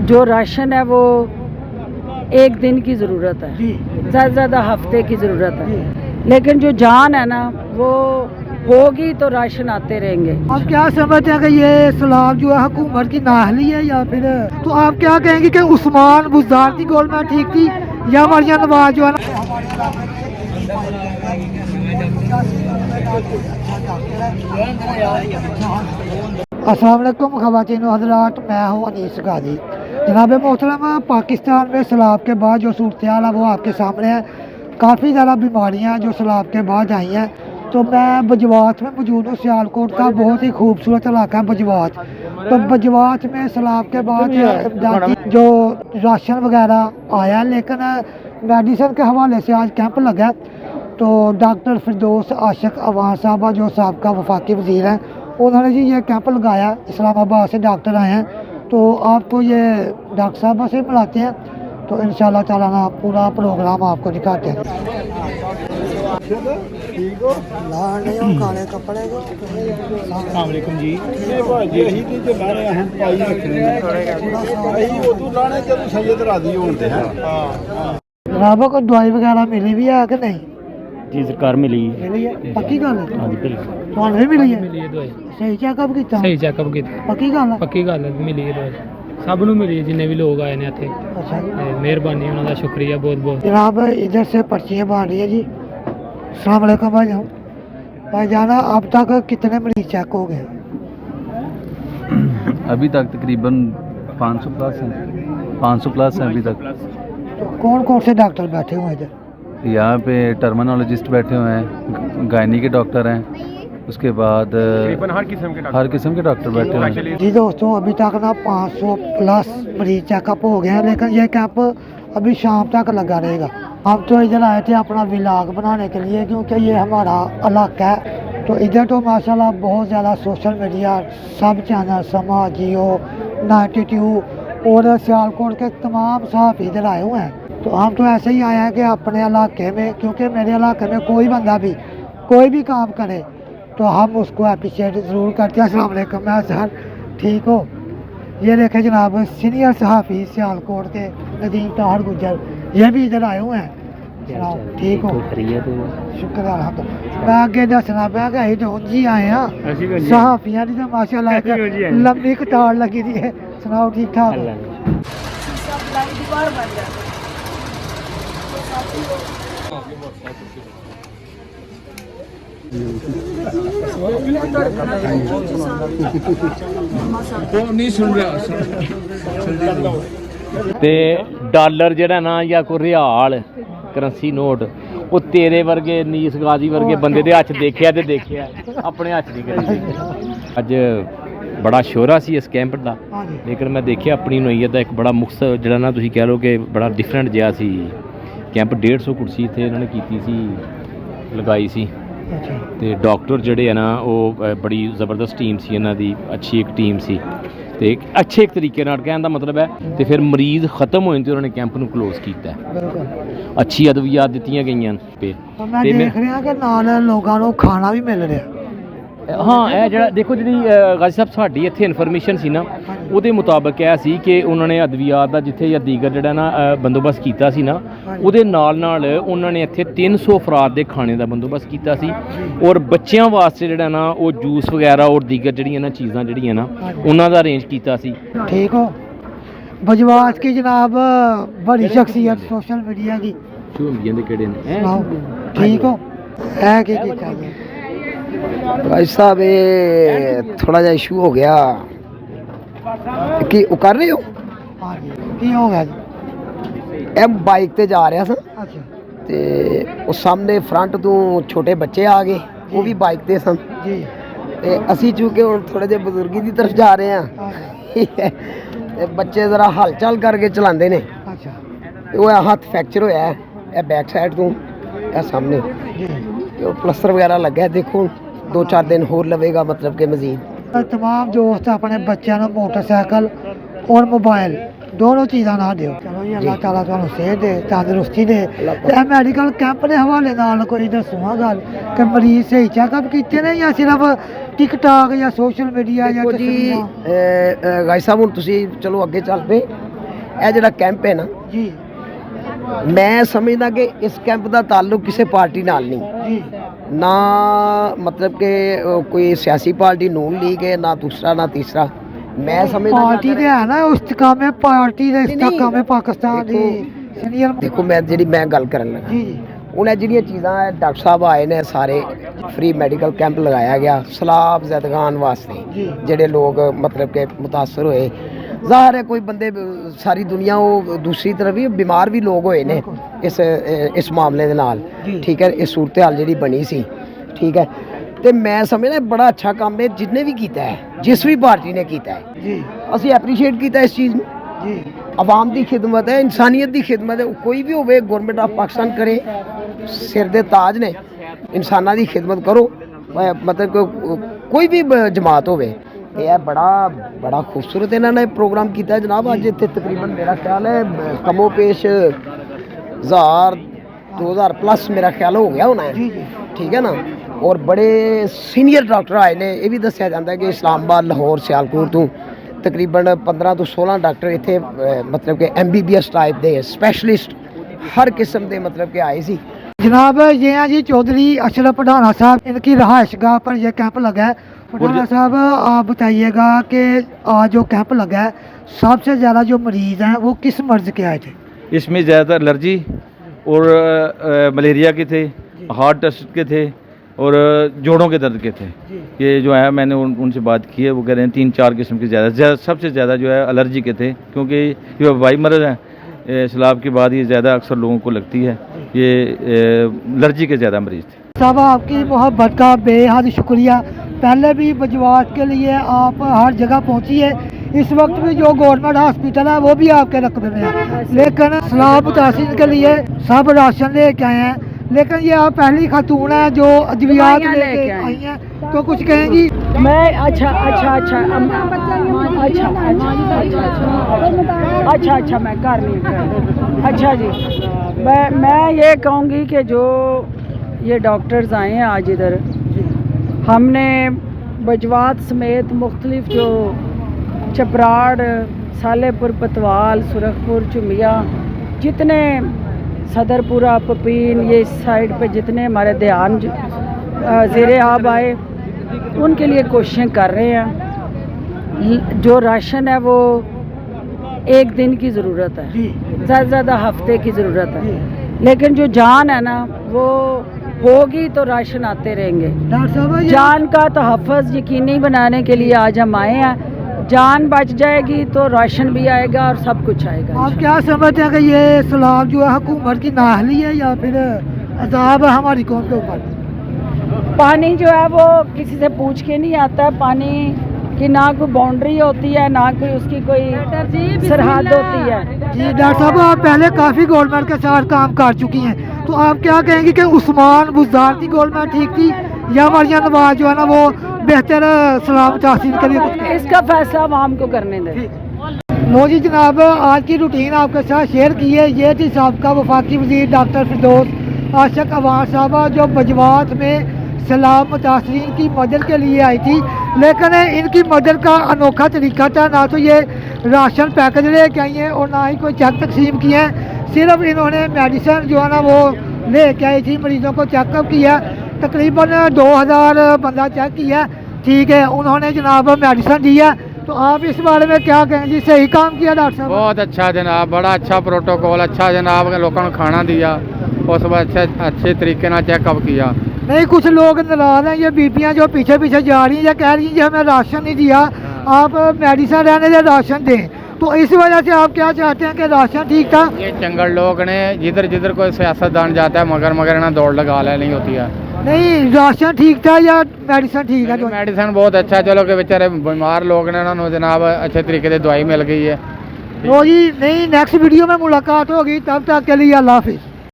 जो राशन है वो एक दिन की ज़रूरत है, ज़्यादा ज़्यादा हफ्ते की ज़रूरत है, लेकिन जो जान है ना वो होगी तो राशन आते रहेंगे। आप क्या समझते हैं कि ये सलाह जो है हुकूमत की नाअहली है या फिर तो आप क्या कहेंगे कि उस्मान बुज़दार की गवर्नमेंट ठीक थी या मरियम नवाज जो है ना? अस्सलाम वालेकुम ख़वातीन व हज़रात, मैं हूँ अनीस गाजी। जनाब मोहतरम, पाकिस्तान में सैलाब के बाद जो सूरत हाल है वो आपके सामने है। काफ़ी ज़्यादा बीमारियाँ जो सैलाब के बाद आई हैं। तो मैं बजवात में मौजूद हूँ। सियालकोट का बहुत ही खूबसूरत इलाका है बजवात। तो बजवात में सैलाब के बाद जो राशन वगैरह आया, लेकिन मेडिसिन के हवाले से आज कैंप लगा। तो डॉक्टर फिरदौस आशिक अवान साहबा जो साबका वफाकी वज़ीर हैं, उन्होंने जी ये कैंप लगाया। इस्लामाबाद से डॉक्टर आए हैं, तो आपको ये डॉक्टर साहबा से मिलाते हैं। तो इंशाल्लाह ताला ना पूरा प्रोग्राम आपको दिखाते हैं। काले कपड़े जी यही तो लाने हम पाई रखने यही वो तो लाने जब सैयद राजी होते हैं। जनाबों को दवाई वगैरह मिली भी है कि नहीं? जी सरकार मिली है, पक्की गल है? हाँ जी बिल्कुल ਤੁਹਾਨੂੰ ਵੀ ਮਿਲੀ ਹੈ? ਮਿਲੀ ਹੈ ਦਵਾਈ, ਸਹੀ ਚੈੱਕਅਪ ਕੀਤਾ? ਸਹੀ ਚੈੱਕਅਪ ਕੀਤਾ, ਪੱਕੀ ਗੱਲ ਹੈ? ਪੱਕੀ ਗੱਲ ਹੈ, ਮਿਲੀ ਹੈ ਦਵਾਈ, ਸਭ ਨੂੰ ਮਿਲੀ ਹੈ ਜਿੰਨੇ ਵੀ ਲੋਕ ਆਏ ਨੇ ਇੱਥੇ। अच्छा जी। ਤੇ ਮਿਹਰਬਾਨੀ ਉਹਨਾਂ ਦਾ ਸ਼ੁਕਰੀਆ ਬਹੁਤ ਬਹੁਤ। जनाब इधर से पर्चियाँ बन रही है जी। अस्सलाम वालेकुम भाईजान। भाईजान अब तक कितने मरीज चेक हो गए? अभी तक तकरीबन 500 प्लस हैं, 500 प्लस हैं अभी तक। तो कौन कौन से डॉक्टर बैठे हुए हैं इधर? यहाँ पे टर्मिनोलॉजिस्ट बैठे हुए हैं, गायनी के डॉक्टर हैं, उसके बाद हर किस्म के डॉक्टर बैठे हुए हैं। जी दोस्तों, अभी तक ना 500 प्लस मरीज चेकअप हो गए हैं, लेकिन ये कैंप अभी शाम तक लगा रहेगा। हम तो इधर आए थे अपना व्लॉग बनाने के लिए, क्योंकि ये हमारा इलाका है। तो इधर तो माशाल्लाह बहुत ज़्यादा सोशल मीडिया सब चैनल, समा, जियो, 92 और सियालकोट के तमाम साहब इधर आए हुए हैं। तो हम तो ऐसे ही आए हैं कि अपने इलाके में, क्योंकि मेरे इलाके में कोई बंदा भी कोई भी काम करे तो हम उसको अप्रिशिएट ज़रूर करते हैं। अस्सलाम वालेकुम, मैं सर ठीक हो? ये देखें जनाब, सीनियर सहाफ़ी सियालकोट के नदीम ताहर गुजर, ये भी इधर आए हुए हैं। ठीक हो? शुक्र है अल्हम्दुलिल्लाह। मैं अगे दसना पाया कि अं तो जी आए हैं सहाफ़ियाँ की, तो माशाल्लाह लंबी कतार लगी दी है। सुनाओ ठीक ठाक? ਤੇ ਡਾਲਰ ਜਿਹੜਾ ਨਾ ਜਾਂ ਕੋਈ ਰਿਆਲ ਕਰੰਸੀ ਨੋਟ ਉਹ ਤੇਰੇ ਵਰਗੇ ਨੀਸ ਗਾਜ਼ੀ ਵਰਗੇ ਬੰਦੇ ਦੇ ਹੱਥ ਦੇਖਿਆ ਤੇ ਦੇਖਿਆ, ਆਪਣੇ ਹੱਥ ਨਹੀਂ ਕਰੀ। ਅੱਜ ਬੜਾ ਸ਼ੋਰਾ ਸੀ ਇਸ ਕੈਂਪ ਦਾ, ਲੇਕਿਨ ਮੈਂ ਦੇਖਿਆ ਆਪਣੀ ਨੋਈਅਤ ਦਾ ਇੱਕ ਬੜਾ ਮੁਖਤਸਰ ਜਿਹੜਾ ਨਾ ਤੁਸੀਂ ਕਹਿ ਲਓ ਕਿ ਬੜਾ ਡਿਫਰੈਂਟ ਜਿਹਾ ਸੀ ਕੈਂਪ। 150 ਕੁਰਸੀ ਇੱਥੇ ਇਹਨਾਂ ਨੇ ਕੀਤੀ ਸੀ, ਲਗਾਈ ਸੀ। ਤੇ ਡਾਕਟਰ ਜਿਹੜੇ ਆ ਨਾ ਉਹ ਬੜੀ ਜ਼ਬਰਦਸਤ ਟੀਮ ਸੀ ਇਹਨਾਂ ਦੀ, ਅੱਛੀ ਇੱਕ ਟੀਮ ਸੀ ਤੇ ਅੱਛੇ ਇੱਕ ਤਰੀਕੇ ਨਾਲ ਕਹਿਣ ਦਾ ਮਤਲਬ ਹੈ। ਤੇ ਫਿਰ ਮਰੀਜ਼ ਖਤਮ ਹੋਏ ਤੇ ਉਹਨਾਂ ਨੇ ਕੈਂਪ ਨੂੰ ਕਲੋਜ਼ ਕੀਤਾ। ਅੱਛੀ ਅਦਵੀਆਤ ਦਿੱਤੀਆਂ ਗਈਆਂ ਤੇ ਮੈਂ ਦੇਖ ਰਿਹਾ ਕਿ ਨਾਲ ਲੋਕਾਂ ਨੂੰ ਖਾਣਾ ਵੀ ਮਿਲ ਰਿਹਾ। ਹਾਂ, ਇਹ ਜਿਹੜਾ ਦੇਖੋ ਜਿਹੜੀ ਗਾਜ਼ੀ ਸਾਹਿਬ ਸਾਡੀ ਇੱਥੇ ਇਨਫੋਰਮੇਸ਼ਨ ਸੀ ਨਾ, ਉਹਦੇ ਮੁਤਾਬਕ ਇਹ ਸੀ ਕਿ ਉਹਨਾਂ ਨੇ ਅਦਵੀਆਤ ਦਾ ਜਿੱਥੇ ਜਾਂ ਦੀਗਰ ਜਿਹੜਾ ਨਾ ਬੰਦੋਬਸਤ ਕੀਤਾ ਸੀ ਨਾ, ਉਹਦੇ ਨਾਲ ਉਹਨਾਂ ਨੇ ਇੱਥੇ 300 ਅਫਰਾਦ ਦੇ ਖਾਣੇ ਦਾ ਬੰਦੋਬਸਤ ਕੀਤਾ ਸੀ। ਔਰ ਬੱਚਿਆਂ ਵਾਸਤੇ ਜਿਹੜਾ ਨਾ ਉਹ ਜੂਸ ਵਗੈਰਾ ਔਰ ਦੀਗਰ ਜਿਹੜੀਆਂ ਨਾ ਚੀਜ਼ਾਂ ਜਿਹੜੀਆਂ ਨਾ ਉਹਨਾਂ ਦਾ ਅਰੇਂਜ ਕੀਤਾ ਸੀ। ठीक हो? बजवात की जनाब बड़ी शख्सियत सोशल मीडिया की, ਦੇ ਕਿਹੜੇ ਨੇ ठीक हो? है कि भाई साहब ये थोड़ा जा इशू हो गया कि वो कर रहे हो? हाँ जी, की हो गया जी? ਇਹ ਬਾਈਕ ਤੇ ਜਾ ਰਿਹਾ ਸਾਂ अच्छा ਤੇ ਉਹ ਸਾਹਮਣੇ ਫਰੰਟ ਤੋਂ ਛੋਟੇ ਬੱਚੇ ਆ ਗਏ, ਉਹ ਵੀ ਬਾਈਕ ਤੇ ਸਨ जी। ਤੇ ਅਸੀਂ ਚੂੰਕਿ ਹੁਣ ਥੋੜੇ ਜਿਹੇ ਬਜ਼ੁਰਗੀ ਦੀ ਤਰਫ ਜਾ ਰਹੇ ਹਾਂ ਤੇ ਬੱਚੇ ਜ਼ਰਾ ਹਲਚਲ ਕਰਕੇ ਚਲਾਉਂਦੇ ਨੇ। अच्छा ਤੇ ਉਹ ਹੱਥ ਫ੍ਰੈਕਚਰ ਹੋਇਆ ਹੈ, ਇਹ ਬੈਕ ਸਾਈਡ ਤੋਂ ਇਹ ਸਾਹਮਣੇ जी। ਤੇ ਉਹ ਪਲਸਟਰ ਵਗੈਰਾ ਲੱਗਾ ਹੈ। ਦੇਖੋ 2-4 दिन होर लगेगा, मतलब कि मजीद तमाम दोस्त अपने बच्चों को मोटरसाइकिल और मोबाइल दोनों चीज़ा ना दियो। चलो जी, अल्लाह ताला तुहानू सेहत दे, तंदुरुस्ती दे। ते मैडिकल कैंप के हवाले नाल कोई दसो हां गल कि मरीज सही चेकअप कीते ने या सिर्फ टिकटॉक या सोशल मीडिया या जी। गाई साहब हुण तुसीं चलो अगे चल पे ਇਹ ਜਿਹੜਾ ਕੈਂਪ ਹੈ ਨਾ ਜੀ ਮੈਂ ਸਮਝਦਾ ਕਿ ਇਸ ਕੈਂਪ ਦਾ ਤਾल्लुक ਕਿਸੇ ਪਾਰਟੀ ਨਾਲ ਨਹੀਂ ਜੀ ਨਾ ਮਤਲਬ ਕਿ ਕੋਈ ਸਿਆਸੀ ਪਾर्टी नून लीग है ना दूसरा ना तीसरा मैं समझदा पार्टी दे है ना उस काम में पार्टी दे इसका काम है पाकिस्तान दी सीनियर देखो मैं ਜਿਹੜੀ ਮੈਂ ਗੱਲ ਕਰਨ ਲੱਗਾ जी जी ਹੁਣ ਇਹ ਜਿਹੜੀਆਂ ਚੀਜ਼ਾਂ ਹੈ ਡਾਕਟਰ ਸਾਹਿਬ ਆਏ ਨੇ ਸਾਰੇ ਫ੍ਰੀ ਮੈਡੀਕਲ ਕੈਂਪ ਲਗਾਇਆ ਗਿਆ ਸਲਾਬ ਜ਼ਦਗਾਨ ਵਾਸਤੇ ਜੀ। ਜਿਹੜੇ ਲੋਕ ਮਤਲਬ ਕਿ ਮੁਤਾਸਰ ਹੋਏ ਜ਼ਾਹਰ ਹੈ ਕੋਈ ਬੰਦੇ ਸਾਰੀ ਦੁਨੀਆ ਉਹ ਦੂਸਰੀ ਤਰਫ ਵੀ ਬਿਮਾਰ ਵੀ ਲੋਕ ਹੋਏ ਨੇ ਇਸ ਮਾਮਲੇ ਦੇ ਨਾਲ ਜੀ। ਠੀਕ ਹੈ ਇਹ ਸੂਰਤ ਹਾਲ ਜਿਹੜੀ ਬਣੀ ਸੀ ਠੀਕ ਹੈ ਤੇ ਮੈਂ ਸਮਝਦਾ ਬੜਾ ਅੱਛਾ ਕੰਮ ਹੈ ਜਿੰਨੇ ਵੀ ਕੀਤਾ ਹੈ ਜਿਸ ਵੀ ਪਾਰਟੀ ਨੇ ਕੀਤਾ ਹੈ जी ਅਸੀਂ ਐਪਰੀਸ਼ੀਏਟ ਕੀਤਾ ਇਸ ਚੀਜ਼ ਨੂੰ जी आवाम की खिदमत है इंसानियत की खिदमत है कोई भी होवे गवर्नमेंट ऑफ पाकिस्तान करे सिर दे ताज ने इंसाना की खिदमत करो मतलब कोई भी जमात होवे ये बड़ा बड़ा खूबसूरत इन्होंने प्रोग्राम किया है जनाब अज इतने तकरीबन मेरा ख्याल है कमो पेश 2000 प्लस मेरा ख्याल हो गया होना है जी जी ठीक है ना और बड़े सीनियर डॉक्टर आए ने ये भी दसिया जाता है कि इस्लामाबाद लाहौर सियालकोट तो तकरीबन 15 तो 16 डॉक्टर इतने मतलब कि MBBS टाइप दे स्पैशलिस्ट हर किस्म के मतलब के आए सी जनाब ये हैं जी चौधरी अशरफ पठाना साहब इनकी रहायश गाह पर यह कैंप लगा है पठाना साहब आप बताइएगा कि आज जो कैंप लगा है सबसे ज़्यादा जो मरीज़ हैं वो किस मर्ज़ के आए थे? इसमें ज़्यादातर एलर्जी और मलेरिया के थे, हार्ट टेस्ट के थे और जोड़ों के दर्द के थे। ये जो है मैंने उनसे बात की है वो कह रहे हैं 3-4 किस्म के ज़्यादा सबसे ज़्यादा जो है एलर्जी के थे क्योंकि ये वबाई मर्ज़ है सैलाब के बाद ये ज़्यादा अक्सर लोगों को लगती है ये एलर्जी के ज़्यादा मरीज़ थे। साहब आपकी मोहब्बत का बेहद शुक्रिया पहले भी बजवात के लिए आप हर जगह पहुँची है इस वक्त भी जो गवर्नमेंट हॉस्पिटल है वो भी आपके रकबे में है लेकिन सैलाब मुतासिर के लिए सब राशन लेके आए हैं लेकिन ये आप पहली खातून है जो अद्वियात लेके आई हैं तो कुछ कहेंगी? मैं अच्छा मैं कर नहीं अच्छा जी मैं ये कहूँगी कि जो ये डॉक्टर्स आए हैं आज इधर हमने बजवात समेत मुख्तलिफ जो चपराड़ सालेपुर पतवाल सुरखपुर चुमिया जितने सदरपुरा पपीन ये इस साइड पे जितने हमारे ध्यान ज़ेरे आब आए उनके लिए कोशिशें कर रहे हैं जो राशन है वो एक दिन की ज़रूरत है ज़्यादा से ज़्यादा हफ्ते की ज़रूरत है लेकिन जो जान है ना वो होगी तो राशन आते रहेंगे डॉक्टर साहब जान का तहफ़्फ़ुज़ यकीनी बनाने के लिए आज हम आए हैं जान बच जाएगी तो राशन भी आएगा और सब कुछ आएगा आप क्या समझते हैं कि ये सलाब जो है हुकूमत की नाअहली है या फिर अजाब है हमारी कौम के ऊपर? पानी जो है वो किसी से पूछ के नहीं आता है पानी की ना कोई बाउंड्री होती है ना कोई उसकी कोई सरहद होती है जी डॉक्टर साहब आप पहले काफ़ी गवर्नमेंट के साथ काम कर चुकी हैं तो आप क्या कहेंगी कि उस्मान बुज़दार की गवर्नमेंट ठीक थी या मरियम नवाज जो है ना वो बेहतर सलाम तासीर के लिए? इसका फैसला आवाम को करने दें। लो जी जनाब आज की रूटीन आपके साथ शेयर की है ये थी साबका वफाकी वज़ीर डॉक्टर फिरदौस आशक अवान साहबा जो बजवात में सैलाब मुतासरीन की मदद के लिए आई थी लेकिन इनकी मदद का अनोखा तरीका था ना तो ये राशन पैकेज लेके आई हैं और ना ही कोई चेक तकसीम किए हैं सिर्फ इन्होंने मेडिसिन जो है ना वो लेके आई थी मरीज़ों को चेकअप किया तकरीबन 2000 बंदा चेक किया ठीक है उन्होंने जनाब मेडिसिन दी है तो आप इस बारे में क्या कहेंगे जी सही काम किया डॉक्टर साहब? बहुत अच्छा जनाब बड़ा अच्छा प्रोटोकॉल अच्छा जनाब लोगों को खाना दिया उस बाद अच्छे तरीके से चेकअप किया नहीं कुछ लोग नाराज हैं ये बीबियाँ जो पीछे पीछे जा रही हैं या कह रही हैं कि हमें राशन नहीं दिया आप मेडिसिन रहने से राशन दें तो इस वजह से आप क्या चाहते हैं कि राशन ठीक था? ये चंगल लोग ने जिधर जिधर कोई सियासतदान जाता है मगर ना दौड़ लगा लेनी होती है नहीं राशन ठीक था या मेडिसिन ठीक है? मेडिसिन बहुत अच्छा चलो कि बेचारे बीमार लोग ने उन्होंने जनाब अच्छे तरीके से दवाई मिल गई है तो जी नहीं नेक्स्ट वीडियो में मुलाकात होगी तब तक के लिए अल्लाह हाफिज़।